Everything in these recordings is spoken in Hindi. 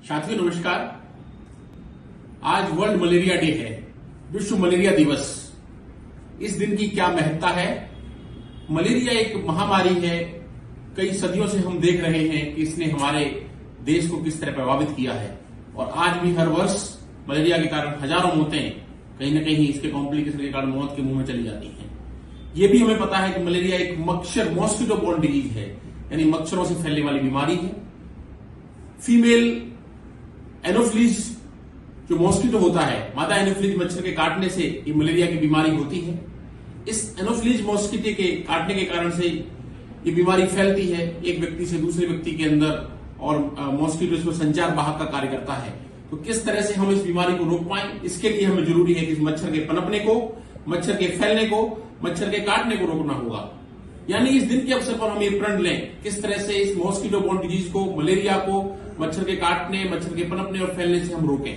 साथियों नमस्कार। आज वर्ल्ड मलेरिया डे है, विश्व मलेरिया दिवस। इस दिन की क्या महत्ता है? मलेरिया एक महामारी है। कई सदियों से हम देख रहे हैं कि इसने हमारे देश को किस तरह प्रभावित किया है और आज भी हर वर्ष मलेरिया के कारण हजारों मौतें कहीं न कहीं इसके कॉम्प्लिकेशन के कारण मौत के मुंह में चली जाती हैं। ये भी हमें पता है कि मलेरिया एक मॉस्किटो बोर्न डिजीज है, यानी मच्छरों से फैलने वाली बीमारी है। फीमेल एनोफिलीज जो मॉस्किटो होता है, मादा एनोफिलीज मच्छर के काटने से ये मलेरिया की बीमारी होती है। इस एनोफिलीज मॉस्किटो के काटने के कारण से ये बीमारी फैलती है एक व्यक्ति से दूसरे व्यक्ति के अंदर और मॉस्किटो इसमें संचार वाहक का कार्य करता है। तो किस तरह से हम इस बीमारी को रोक पाएं, इसके लिए हमें जरूरी है कि इस मच्छर के पनपने को, मच्छर के फैलने को, मच्छर के काटने को रोकना होगा। यानी इस दिन के अवसर पर हम ये प्रण लें किस तरह से इस मॉस्किटो बोर्न डिजीज को, मलेरिया को मच्छर के काटने, मच्छर के पनपने और फैलने से हम रोकें।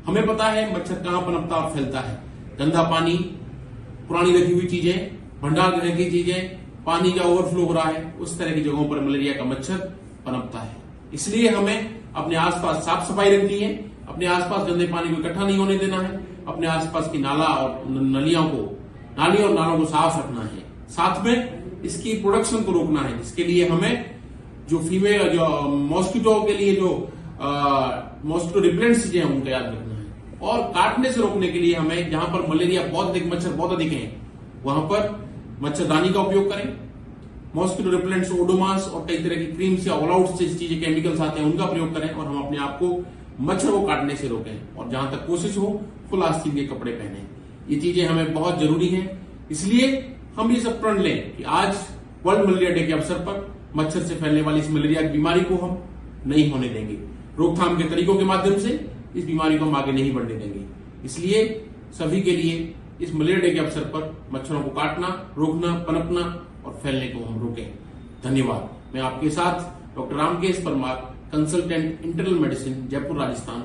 हमें पता है मच्छर कहां पनपता और फैलता है। गंदा पानी, पुरानी रखी हुई चीजें, भंडार गृह की चीजें, पानी का ओवरफ्लो हो रहा है, उस तरह की जगहों पर मलेरिया का मच्छर पनपता है। इसलिए हमें अपने आसपास साफ सफाई रखनी है, अपने आसपास गंदे पानी को इकट्ठा नहीं होने देना है, अपने आसपास की नाला और नालियों और नालों को साफ रखना है। साथ में इसकी प्रोडक्शन को रोकना है, जिसके लिए हमें जो मॉस्किटो के लिए जो मॉस्किटो रिपेलेंट चीजें हैं उनका याद रखना है। और काटने से रोकने के लिए हमें जहां पर मलेरिया मच्छर बहुत अधिक हैं वहां पर मच्छरदानी का उपयोग करें। मॉस्किटो रिपेलेंट्स, ओडोमास और कई तरह की क्रीम्स या ऑल आउट से चीजें केमिकल्स आते हैं उनका प्रयोग करें और हम अपने आप को मच्छर को काटने से रोकें। और जहां तक कोशिश हो फुल आस्तीन के कपड़े पहने। ये चीजें हमें बहुत जरूरी है। इसलिए हम ये सब प्रण लें कि आज वर्ल्ड मलेरिया डे के अवसर पर मच्छर से फैलने वाली इस मलेरिया की बीमारी को हम नहीं होने देंगे। रोकथाम के तरीकों के माध्यम से इस बीमारी को हम आगे नहीं बढ़ने देंगे। इसलिए सभी के लिए इस मलेरिया डे के अवसर पर मच्छरों को काटना, रोकना, पनपना और फैलने को हम रोकें। धन्यवाद। मैं आपके साथ doctor Ramkesh Parmar, consultant internal medicine, Jaipur, Rajasthan.